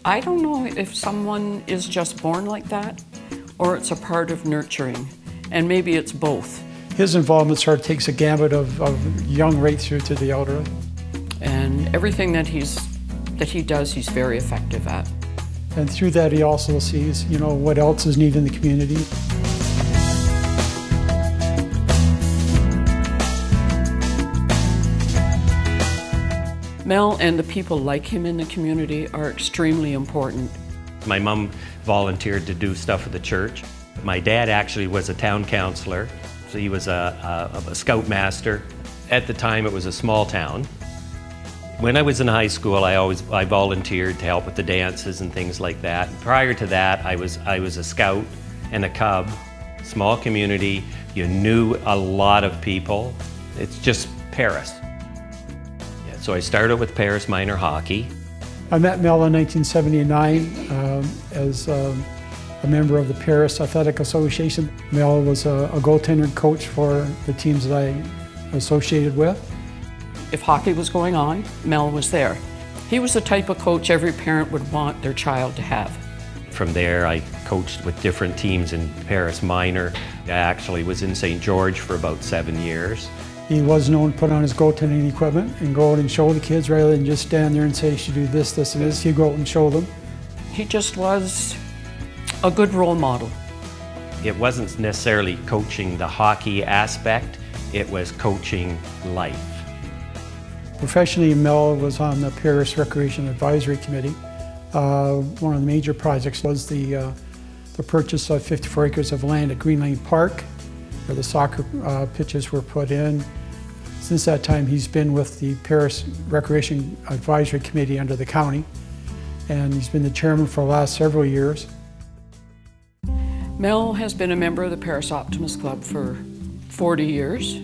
I don't know if someone is just born like that or it's a part of nurturing, and maybe it's both. His involvement sort of takes a gambit of young right through to the elderly. And everything that he does, he's very effective at. And through that, he also sees, what else is needed in the community. Mel and the people like him in the community are extremely important. My mom volunteered to do stuff at the church. My dad actually was a town councillor, so he was a scoutmaster. At the time, it was a small town. When I was in high school, I volunteered to help with the dances and things like that. Prior to that, I was a scout and a cub. Small community, you knew a lot of people. It's just Paris. Yeah, so I started with Paris minor hockey. I met Mel in 1979 as a member of the Paris Athletic Association. Mel was a goaltender and coach for the teams that I associated with. If hockey was going on, Mel was there. He was the type of coach every parent would want their child to have. From there, I coached with different teams in Paris minor. I actually was in St. George for about 7 years. He was known to put on his goaltending equipment and go out and show the kids rather than just stand there and say, you should do this, this, and this. He'd go out and show them. He just was a good role model. It wasn't necessarily coaching the hockey aspect, it was coaching life. Professionally, Mel was on the Paris Recreation Advisory Committee. One of the major projects was the purchase of 54 acres of land at Green Lane Park, where the soccer pitches were put in. Since that time, he's been with the Paris Recreation Advisory Committee under the county, and he's been the chairman for the last several years. Mel has been a member of the Paris Optimist Club for 40 years,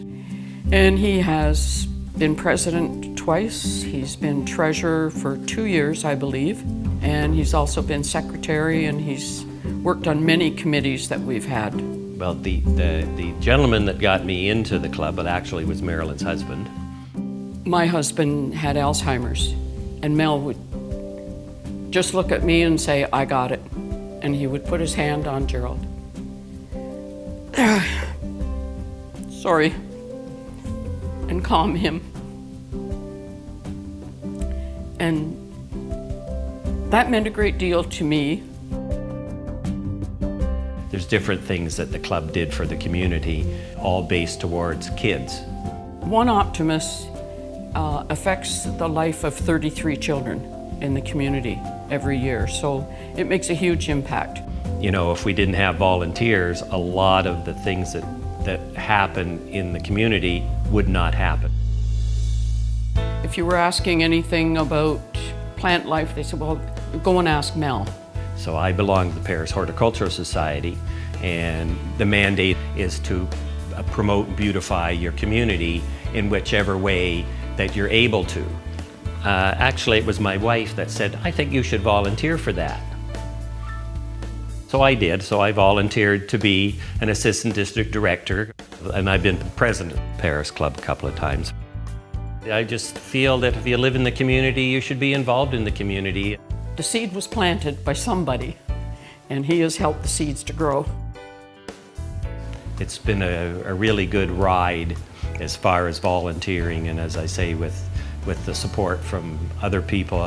and he has been president twice. He's been treasurer for 2 years, I believe, and he's also been secretary, and he's worked on many committees that we've had. Well, the gentleman that got me into the club, it actually was Marilyn's husband. My husband had Alzheimer's, and Mel would just look at me and say, I got it. And he would put his hand on Gerald. Sorry. And calm him. And that meant a great deal to me. There's different things that the club did for the community, all based towards kids. One Optimist affects the life of 33 children in the community every year, so it makes a huge impact. If we didn't have volunteers, a lot of the things that happen in the community would not happen. If you were asking anything about plant life, they said, well, go and ask Mel. So I belong to the Paris Horticultural Society, and the mandate is to promote and beautify your community in whichever way that you're able to. Actually, it was my wife that said, I think you should volunteer for that. So I did. So I volunteered to be an assistant district director, and I've been president of the Paris Club a couple of times. I just feel that if you live in the community, you should be involved in the community. The seed was planted by somebody, and he has helped the seeds to grow. It's been a really good ride as far as volunteering, and as I say, with the support from other people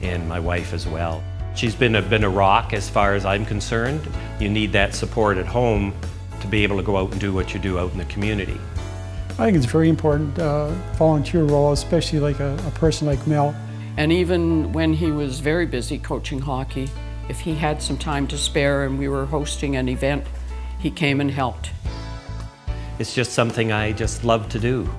and my wife as well. She's been a rock as far as I'm concerned. You need that support at home to be able to go out and do what you do out in the community. I think it's very important volunteer role, especially like a person like Mel. And even when he was very busy coaching hockey, if he had some time to spare and we were hosting an event, he came and helped. It's just something I just love to do.